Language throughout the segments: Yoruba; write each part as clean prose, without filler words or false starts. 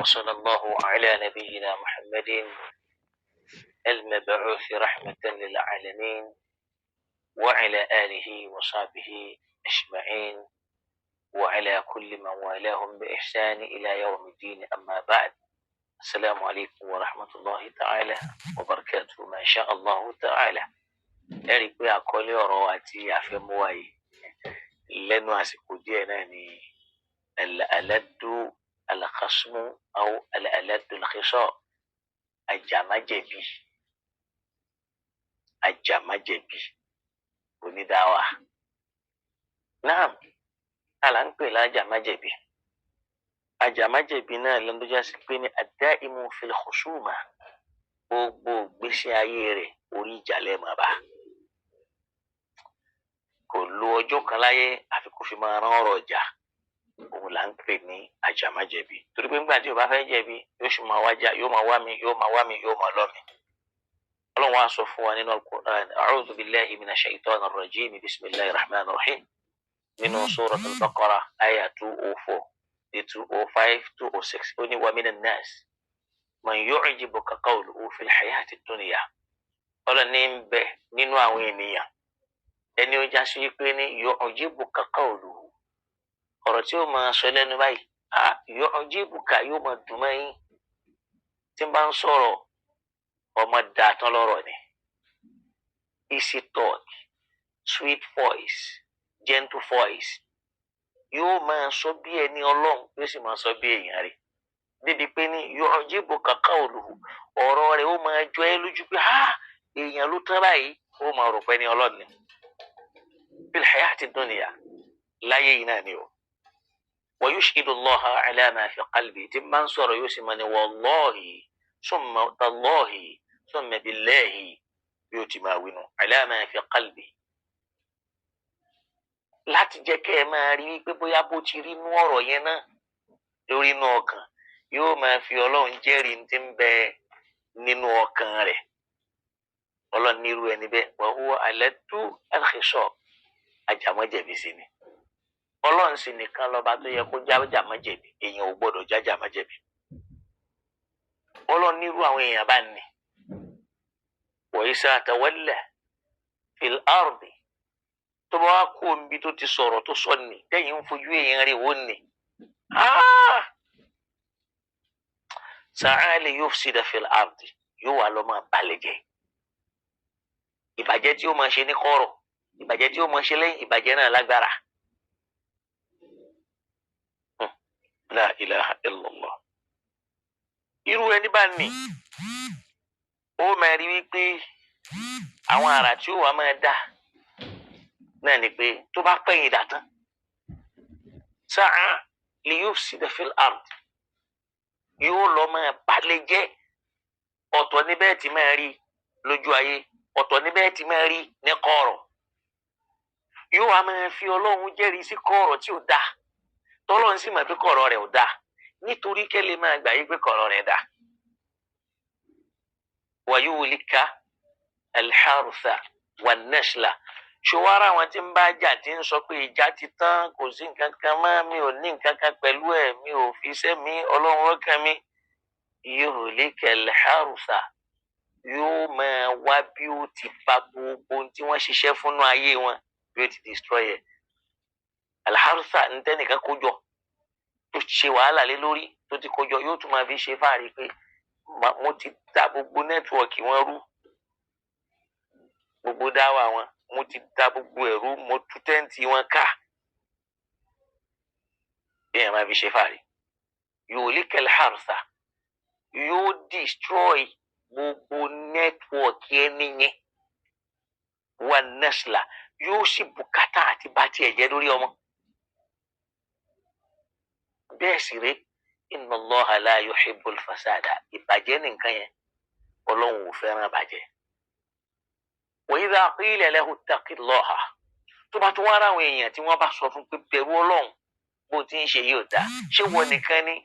وصلى الله على نبينا محمد المبعوث رحمة للعالمين وعلى آله وصحبه أجمعين وعلى كل من والاهم بإحسان إلى يوم الدين. أما بعد، السلام عليكم ورحمة الله تعالى وبركاته. ما شاء الله تعالى. ẹ̀rí pé àkọlé ọ̀rọ̀ àti àfẹmúwá yìí lẹ́nu àsìkò díẹ̀ náà ni al-aladdu al-khasmu aw al-aladdu al-khisam, àjàmájẹ̀bi onídàáwà. náà àlà ń pè lájàmájẹ̀bi. àjàmájẹ̀bi náà lẹ́nu tó já sí pé ní ad-da'imu fil khusuma, gbogbo ìgbésí ayé rẹ̀ orí ìjà lẹ́ẹ̀mọ́ bá. kò lo ọjọ́ kan láyé àfi kó fi máa rán ọ̀rọ̀ ọjà. òun là ń pè ní àjàmájẹ̀bi. torí pé nígbà tí o bá fẹ́ jẹ̀bi yóò sì máa wájà, yóò máa wá mi, yóò máa wá mi, yóò máa lọ́ mi. ọlọ́run wá sọ fún wa nínú al-Qur'an, a'udhu billahi minash shaitanir rajim, bismillahir rahmanir rahim, nínú suratul Baqarah àyà 204 205 206. ó ní wa minan nas man yu'jibuka qawluhu fil hayati dunya. ọlọ́ni ń bẹ nínú àwọn ènìyàn ẹni ó já sí pé ní yu'jibuka qawluhu, ọ̀rọ̀ tí ó máa sọ lẹ́nu báyìí, yu'jibuka, yóò máa dùn mọ́ yín. tí n bá ń sọ̀rọ̀ ọmọ dàtán lọ́rọ̀ ni. easy talk, sweet voice, gentle voice. yóò máa sọ bí ẹni ọlọ́run, yóò sì máa sọ bí èèyàn rẹ̀. débi pé ní yu'jibuka qawluhu, ọ̀rọ̀ rẹ̀ ó máa jọ ẹ́ lójú pé èèyàn ló tán báyìí, ó máa rò pé ní ọlọ́run ni. fil hayati dunya, láyé yìí náà ni o. wa yushhidu Allaha ala ma fi qalbi, tí máa ń sọ̀rọ̀ yóò sì máa ní wallahi summa tallahi summa billahi, yóò ti máa wínú ala ma fi qalbi. láti jẹ́ kẹ́ ẹ máa rí wípé bóyá bó ti rí inú ọ̀rọ̀ yẹn náà lórí inú ọkàn, yóò máa fi ọlọ́run jẹ́rìí tí ń bẹ nínú ọkàn rẹ̀. ọlọ́run nírú ẹni bẹ́ẹ̀ wa huwa aladdu al-khisam, àjàmájẹ̀bi sí ni. ọlọ́run sì nìkan lọ́ba tó yẹ kó já àjàmájẹ̀bi, èèyàn ò gbọ́dọ̀ já àjàmájẹ̀bi. ọlọ́run nírú àwọn èèyàn bá ní. wa isa tawalla fil ardi, tó bá wá kó omi tó ti sọ̀rọ̀ tó sọ ní tẹ́yìn ń fojú èèyàn rẹ̀ wò ní. sa'a li yufsida fil ardi, yóò wá lọ máa balẹ̀ jẹ́. ìbàjẹ́ tí ó máa ṣe ní kọ̀rọ̀, ìbàjẹ́ tí ó máa ṣe lẹ́yìn, ìbàjẹ́ náà lágbára. La ilaha illallah. irú ẹni bá ní, ó máa rí wípé àwọn àrà tí ó wà máa dá náà ni pé tó bá pẹ̀yìn dà tán, sa'a li yufsida fil ard, yóò lọ máa balẹ̀ jẹ́. ọ̀tọ̀ níbẹ̀ tí máa rí lójú ayé, ọ̀tọ̀ níbẹ̀ tí máa rí ní kọ̀rọ̀. yóò wá máa fi ọlọ́run jẹ́rìí sí kọ̀rọ̀ tí ò dáa, tọ́lọ́run sì mọ̀ pé kọ̀rọ̀ rẹ̀ ò dáa, nítorí kẹ́lẹ́ máa gbà yí pé kọ̀rọ̀ rẹ̀ dáa. wa yuhlika al-hartha wan-nashla. ṣòwárà àwọn tí ń bá jà tí ń sọ pé ìjà ti tán, kò sí nǹkan kan mọ́, mi ò ní nǹkan kan pẹ̀lú ẹ̀, mi ò fi iṣẹ́ mi, ọlọ́run ọkàn mi. yuhlika al-hartha, yóò máa wá bí ó ti pa gbogbo ohun tí wọ́n ṣiṣẹ́ fúnnú ayé wọn, bí ó ti destroy ẹ̀. al-hartha ń tẹ́nìkan kójọ tó ṣe wàhálà lé lórí, tó ti kójọ, yóò tún máa fi ṣe fáàrí pé mo ti ta gbogbo nẹ́tíwọ̀kì wọn rú, gbogbo dáwà wọn, mo ti ta gbogbo ẹ̀rú, mo tú tẹ́ǹtì wọn ká. bẹ́ẹ̀ máa fi ṣe fáàrí. yuhlika al-hartha, yóò destroy gbogbo nẹ́tíwọ̀kì ẹni yẹn. wan-nashla, yóò sì bùkátà àti bá tiẹ̀ jẹ́ lórí ọmọ. bẹ́ẹ̀ sì rèé, inna Allaha la yuhibbul fasada, ìbàjẹ́ nìkan yẹn ọlọ́run ò fẹ́ràn bàjẹ́. wa idha qila lahu ittaqillaha, tó bá tún wá ra àwọn èèyàn tí wọ́n bá sọ fún pé bẹ̀rù ọlọ́run, bó ti ń ṣe yóò dáa, ṣé wọ́n nìkan ni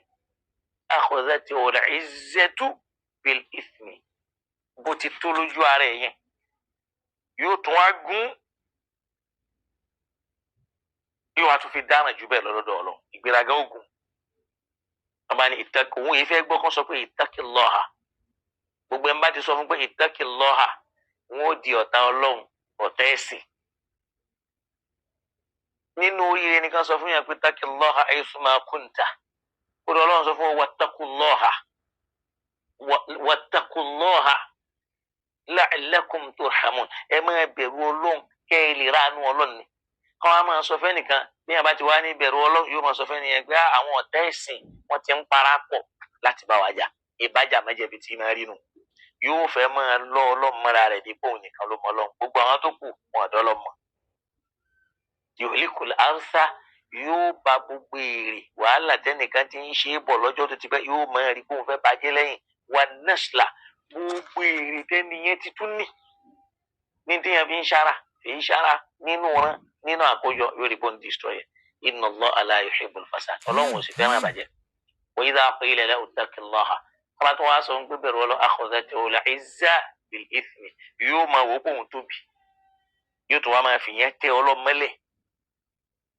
akhadhathu al-izzatu bil ithmi, bó ti tó lójú ara ẹ̀ yẹn, yóò tún wá gún, yóò wá tún fi dáná jù bẹ́ẹ̀ lọ́dọ̀ ọlọ́run. ìgbéraga ogun. wọ́n bá wá ní ìtàkì òun yìí fẹ́ gbọ́ kán sọ pé ittaqillaha gbogbo ẹ̀ ń bá ti sọ fún pé ittaqillaha wọn ó di ọ̀tá ọlọ́run ọ̀tá ẹ̀sìn nínú oríire nìkan sọ fún yàn pé ittaqillaha haythuma kunta kó lọ ọlọ́run sọ fún wattaqullaha la'allakum turhamun ẹ máa bẹ̀rù ọlọ́run kẹ́ ẹ lè ránu ọlọ́run ni kọ́ wa máa sọ fẹ́ nìkan bí yàn bá ti wá ní bẹ̀rù ọlọ́run yóò máa sọ fẹ́ nìyẹn pé àwọn ọ̀tá ẹ̀sìn wọ́n ti ń parapọ̀ láti bá wa jà ìbájà mẹ́jẹ̀bi tí máa rí nù yóò fẹ́ máa lọ ọlọ́run mọ́ra rẹ̀ dípò nìkan ló mọ ọlọ́run gbogbo àwọn tó kù wọn ọ̀dọ́ lọ́mọ. yuhlikul arsa yóò ba gbogbo èrè wàhálà tẹ́nìkan ti ń ṣe é bọ̀ lọ́jọ́ tó ti pẹ́ yóò máa rí kóun fẹ́ bàjẹ́ lẹ́yìn wà nẹ́sìlà gbogbo èrè tẹ́niyẹn ti tún ní tíyẹn fi ń ṣara èyí ṣara nínú ran nínú àkójọ yóò rí bọ́n destroyer inna Allaha la yuhibbul fasad ọlọ́run ò sì fẹ́ràn àbàjẹ́ wa idha qila lahu ittaqillaha kọ́lá tó wá sọ ń gbébẹ̀rù ọlọ́ akhadhathu al-izza bil ithmi yóò máa wò ó kóun tóbi yóò tún wá máa fìyẹn tẹ ọlọ́mọlẹ̀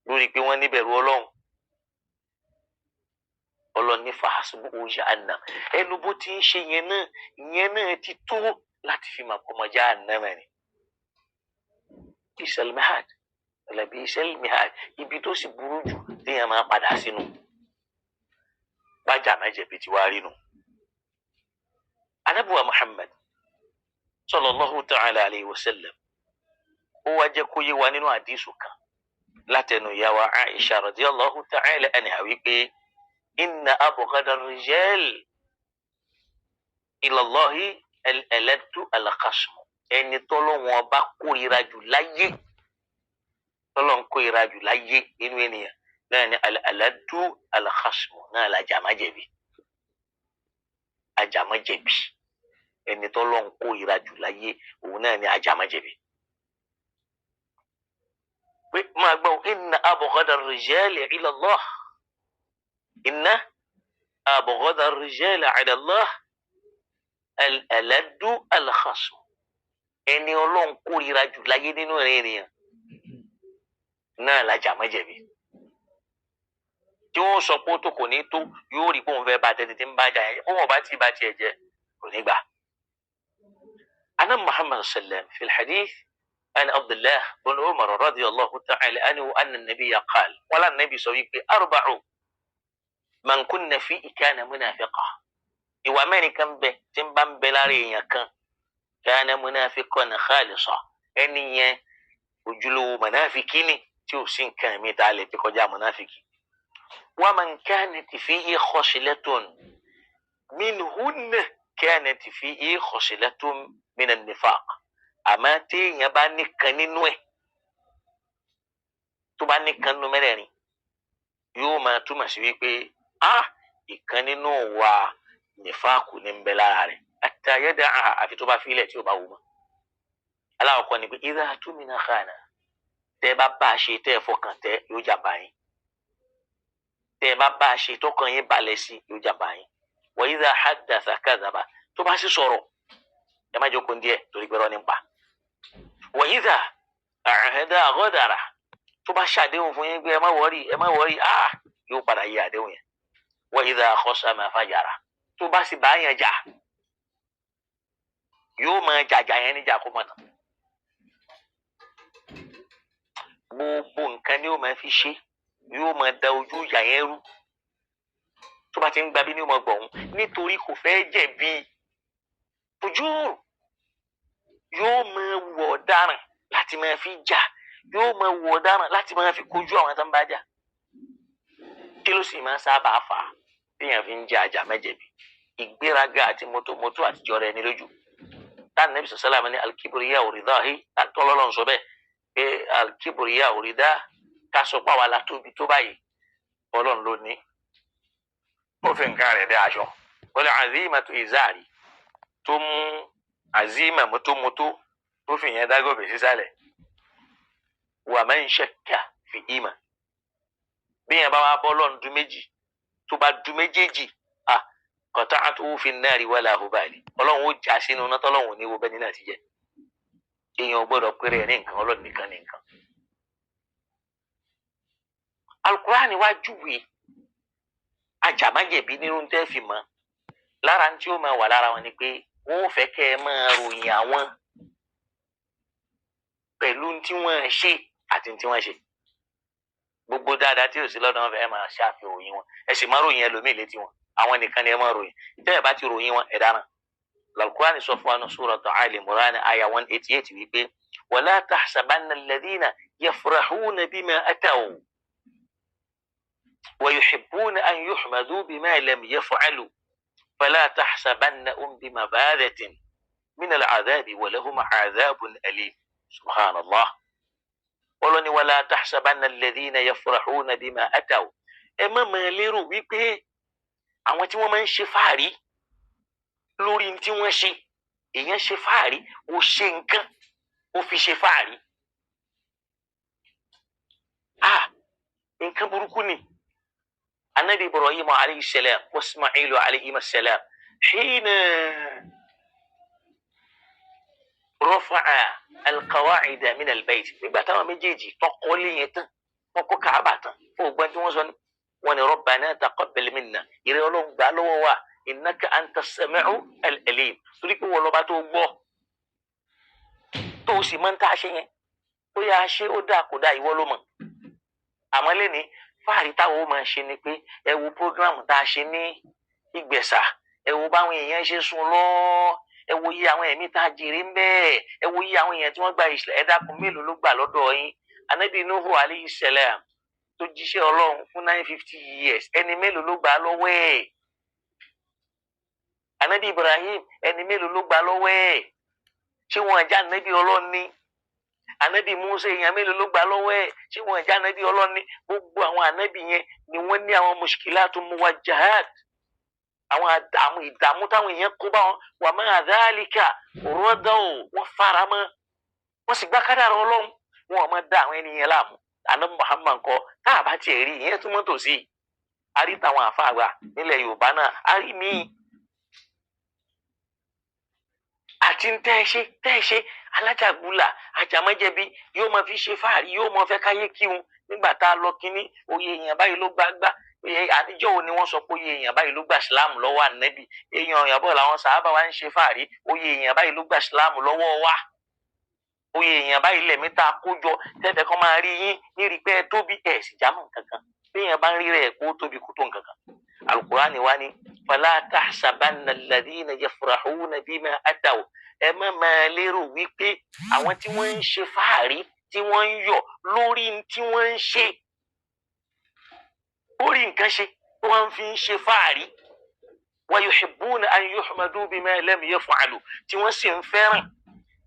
lórí pé wọ́n níbẹ̀rù ọlọ́run ọlọ́run ní fahasbuhu jahannam ẹnu bó ti ń ṣe yẹn náà ti tó láti fi máa kọ́ ọmọ jahannam ni isalmihad ẹlẹ́bí isalmihad ibi tó sì burú jù téèyàn máa padà sínú bájà mẹ́jẹ̀bi ti wá rí nu. anabuwa Muhammad sallallahu ta'ala alayhi wa sallam ó wá jẹ́ kó yé wa nínú àdísù kan látẹnu ìyá wa Aisha radiyallahu ta'ala anha wípé inna abghada ar-rijal ila Allahi al-aladdu al-khasm ẹni tọ́lọ́wọ́n bá kórìíra jù láyé tọ́lọ́wọ́n kórìíra jù láyé nínú ènìyàn náà ni al-aladdu al-khasm náà làjàmájẹ̀bi àjàmájẹ̀bi ẹni tọ́lọ́wọ́n kórìíra jù láyé òun náà ni àjàmájẹ̀bi. máa gbọ́ inna abghada ar-rijali ila Allah inna abghada ar-rijali ila Allah al-aladdu al-khasm ẹni ọlọ́run kórìíra jù láyé nínú ènìyàn náà làjàmájẹ̀bi tí wọ́n sọ pé ó tó kò ní tó yóò rí bóun fẹ́ bá tẹni tí ń bá jà yẹn bóun bá ti bá tiẹ̀ jẹ́ kò ní gbà. أنا محمد صلى الله عليه وسلم في الحديث عن عبد الله بن عمر رضي الله تعالى عنه أن النبي قال ولا النبي صلى أربع من كن فيه كان منافقا إوامني كان به تنبان بلاري كان منافقا خالصا أني وجلو منافقين تيوسين كان ميتالي تكوجا منافقي ومن كانت فيه خصلة منهن كانت فيه خصلة من النفاق أما تي يباني كنينوه تباني كنو مريني يوما تمسي بي ìkànnínú wa nífàkù ní ń bẹ lára rẹ̀ àti ayédáhà àfi tó bá filẹ̀ tí ó bá wù mọ́. aláwọ̀kọ́ ni pé idha tumina khana tẹ́ bá bá a ṣe tẹ́ ẹ fọkàn tẹ́ yóò jàmbá yín tẹ́ bá bá a ṣe tọkàn yín balẹ̀ sí yóò jàmbá yín wa idha haddatha kadhaba tó bá sì sọ̀rọ̀ ẹ má jókòó díẹ̀ torí pé rọ́ nípa wa idha ahada ghadara tó bá ṣàdéhùn fún yín pé ẹ má wọrí yóò padà yí àdéhùn yẹn wa idha khasama fajara tó bá sì bá yẹn jà yóò máa jàjà yẹn níjà kó mọ̀ tán gbogbo nǹkan ni yóò máa fi ṣe yóò máa da ojú ìjà yẹn rú tó bá ti ń gba bí ní ọmọ gbọ̀hún nítorí kò fẹ́ jẹ̀bi fujur yóò máa wọ ọ̀daràn láti máa fi jà yóò máa wọ ọ̀daràn láti máa fi kojú àwọn tó ń bá jà kí ló sì máa sábà fà á téèyàn fi ń jẹ àjà mẹ́jẹ̀bi ìgbéraga àti mọ́tòmọ́tò àtijọ́ rẹ̀ ní lójú táwọn Nabi sallallahu alaihi wasallam ní al-kibriya uridahi àtọ́lọ́lọ́n sọ bẹ́ẹ̀ pé al-kibriya urida ká sọ pé àwa la tóbi tó báyìí ọlọ́run ló ní ó fi nǹkan rẹ̀ dé aṣọ wọlé azimatu izari tó mú azima mọ́tòmọ́tò tó fi yẹn dágọ́bẹ̀ sísàlẹ̀ wa man shakka fi iman bí yẹn bá wá bọ́ lọ́n dún méjì tó bá dún méjèèjì qata'tuhu fi an-nari wala hubali ọlọ́run ó já sínú náà tọ́lọ́run ní wo bẹ́ni náà ti jẹ́ èèyàn gbọ́dọ̀ péré ẹ̀ ní nǹkan ọlọ́run nìkan ní nǹkan. Al-Qur'ani wá júwe ajàmájẹ̀bi nínú tẹ́ fi mọ̀ lára tí ó máa wà lára wọn ni pé wọ́n ò fẹ́ kẹ́ ẹ máa ròyìn àwọn pẹ̀lú tí wọ́n ṣe àti tí wọ́n ṣe gbogbo dáadáa tí ò sí lọ́dọ̀ wọn fẹ́ máa ṣàfihàn ròyìn wọn ẹ sì máa ròyìn ẹlòmíì létí wọn àwọn nìkan ni ẹ máa ròyìn tẹ́ ẹ bá ti ròyìn wọn ẹ dáná Al-Qur'ani sọ fún wa ní Suratu Ali Imran aya 188 wípé wala tahsabanna alladhina yafrahuna bima ataw wa yuhibbuna an yuhmadu bima lam yaf'alu fala tahsabannahum bimafadatin min al-'adhabi wa lahum 'adhabun alim subhanallah Ọlọ́run ní wala tahsabanna alladhina yafrahuna bima ataw ẹ má máa lérò wípé àwọn tí wọ́n máa ń ṣe fàárí lórí tí wọ́n ṣe èèyàn ṣe fàárí ó ṣe nǹkan ó fi ṣe fàárí nǹkan burúkú ni Anabi Ibrahim alayhi salam wa Ismailu alayhi salam hina rafa'a al-qawa'ida min al-bayt nígbà táwọn méjèèjì tọkọ lé yẹn tán wọn kọ́ Káàbà tán fún ògbọ́n tí wọ́n sọ ní wọn ni Rabbana taqabbal minna ìrẹ́ Ọlọ́run gbà lọ́wọ́ wa innaka anta as-sami'u al-alim torí pé wọ́n lọ́ba tó gbọ́ tó sì máa ń tá a ṣe yẹn ó yà á ṣe ó dáa kó dáa ìwọ ló mọ̀ àmọ́ lẹ́ni fáàrí táwọn ó máa ṣe ni pé ẹ wo prógráàmù tá a ṣe ní Ìgbẹ̀sà ẹ wo báwọn èèyàn ṣe sùn lọ ẹ wo iye àwọn ẹ̀mí tá a jèrè ń bẹ́ẹ̀ ẹ wo iye àwọn èèyàn tí wọ́n gba ìṣẹ̀lẹ̀ ẹ dákun mélòó ló gbà lọ́dọ̀ yín Ànábì Nuhu alayhi salam tó jíṣẹ́ Ọlọ́run fún 950 years ẹni mélòó ló gbà lọ́wọ́ ẹ̀ Ànábì Ibrahim ẹni mélòó ló gbà lọ́wọ́ ẹ̀ ṣé wọn àjà Ànábì Ọlọ́run ní Ànábì Musa èèyàn mélòó ló gbà lọ́wọ́ ẹ̀ ṣé wọn àjà Ànábì Ọlọ́run ní gbogbo àwọn ànábì yẹn ni wọ́n ní àwọn mushkilatu muwajjahat àwọn ìdààmú táwọn èèyàn kó bá wọn wà máa dhalika rọ́dọ̀ wọn fara mọ́ wọ́n sì gbá kádàrá Ọlọ́run wọn ò máa dá àwọn ènìyàn láàmú Ànábì Muhammad kọ tá a bá tiẹ̀ rí ìyẹn túmọ̀ tòsí àrí táwọn àfáàgbà nílẹ̀ Yorùbá náà àrí míì àti tẹ́ẹ̀ṣe alájàgbúlà àjàmọ́jẹ̀bi yóò máa fi ṣe fáàrí yóò máa fẹ́ káyé kíhun nígbà tá a lọ kínní oyè èèyàn báyìí ló gbágbá àtijọ́ wo ni wọ́n sọ pé oyè èèyàn báyìí ló gbà síláàmù lọ́wọ́ ànẹ́bì èèyàn òyìnbó làwọn sàábà wa ń ṣe fáàrí oyè èèyàn báyìí ló gbà síláàmù lọ́wọ́ wa oyè èèyàn báyìí lẹ̀mí tá a kójọ tẹ́fẹ̀ẹ́ kan máa rí yín ní rí pé ẹ tóbi ẹ̀ sì jámọ́ kankan bí èèyàn bá ń rí rẹ̀ kó tóbi kó tó nǹkan kan Al-Qur'ani wa ni fala tahsabanna alladhina yafrahuna bima ataw ẹ má máa lérò wípé àwọn tí wọ́n ń ṣe fáàrí tí wọ́n ń yọ̀ lórí tí wọ́n ń ṣe orí nǹkan ṣe wọ́n fi ń ṣe fáàrí wa yuhibbuna an yuhmadu bima lam yaf'alu tí wọ́n sì ń fẹ́ràn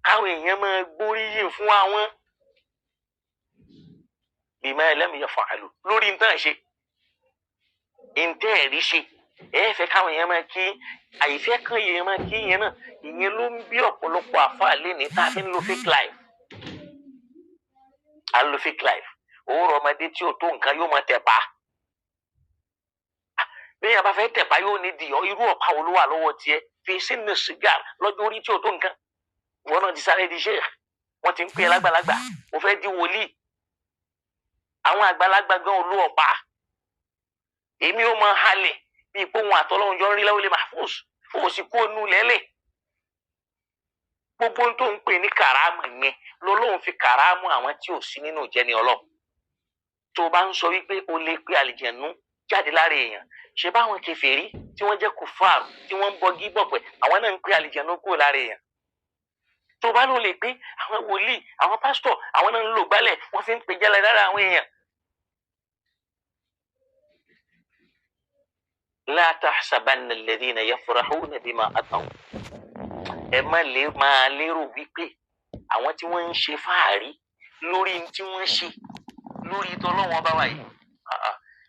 káwọn èèyàn máa gbóríyìn fún àwọn bima lam yaf'alu lórí nǹkan ṣe ìntẹ́ẹ̀rí ṣe ẹ fẹ́ káwọn èèyàn máa kí àyífẹ́ kan èèyàn máa kí yẹn náà ìyẹn ló ń bí ọ̀pọ̀lọpọ̀ àfáà léni tá a fi ń lo fake life à ń lo fake life òwúrọ̀ ọmọdé tí ò tó nǹkan yóò máa tẹ̀pa bí èèyàn bá fẹ́ tẹ̀pa yóò ní di irú ọ̀pá wo ló wà lọ́wọ́ tiẹ̀ fi sínú sìgá lọ́jọ́ orí tí ò tó nǹkan ìwọ náà ti sáré di ṣe wọ́n ti ń pè é lágbàlagbà ó fẹ́ di wòlíì àwọn àgbàlagbà gan olú ọ̀pá èmi ó máa halẹ̀ bí ipò wọn àtọ́lọ́run jọ ń rí láwọlé mahfuz ó sì kó nu lẹ́lẹ̀ gbogbo tó ń pè ní kàrámù yẹn lọ́lọ́run fi kàrámù àwọn tí ò sí nínú ìjẹni Ọlọ́run tó bá ń sọ wípé o lè pe àlìjẹ̀nú jáde lára èèyàn ṣe báwọn kèfèrí tí wọ́n jẹ́ kùfàr tí wọ́n ń bọ gíbọ̀pẹ̀ àwọn náà ń pe àlìjẹ̀nú kúrò lára èèyàn tó bá ló lè pé àwọn wòlíì àwọn pásítọ̀ àwọn náà ń lò gbálẹ̀ wọ́n fi ń pè jálẹ̀ lára àwọn èèyàn. La tahsabanna alladhina yafrahuna bima ataw ẹ má lè máa lérò wípé àwọn tí wọ́n ń ṣe fáàrí lórí tí wọ́n ṣe lórí tọ́lọ́wọ́n bá wà yìí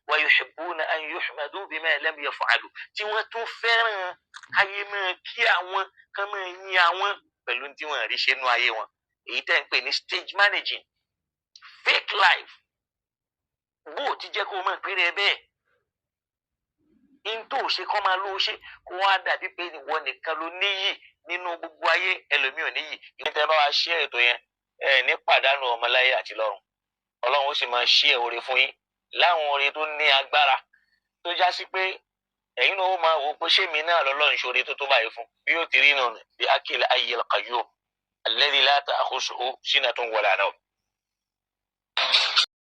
wa yuhibbuna an yuhmadu bima lam yaf'alu tí wọ́n tún fẹ́ràn ayé máa kí àwọn kan máa yin àwọn pẹ̀lú tí wọ́n rí ṣe nú ayé wọn èyí tẹ́ ń pè ní stage managing fake life bó ti jẹ́ kó máa péré bẹ́ẹ̀ in tó ṣe kọ́ máa ló ṣe kó wá dàbí pé ìwọ nìkan ló níyì nínú gbogbo ayé ẹlòmíì ò níyì. ìwé tẹ́ bá wa ṣí ètò yẹn ní pàdánù ọmọláyé àti lọ́run Ọlọ́run ó sì máa ṣí ẹ̀ oore fún yín láwọn oore tó ní agbára tó já sí pé ẹ̀yin náà ó máa wò pé ṣé mi náà lọ́lọ́run ṣoore tó tó báyìí fún bí yóò ti rí nù bí akil ayyil qayyum alladhi la ta'khusuhu sinatun wala nawm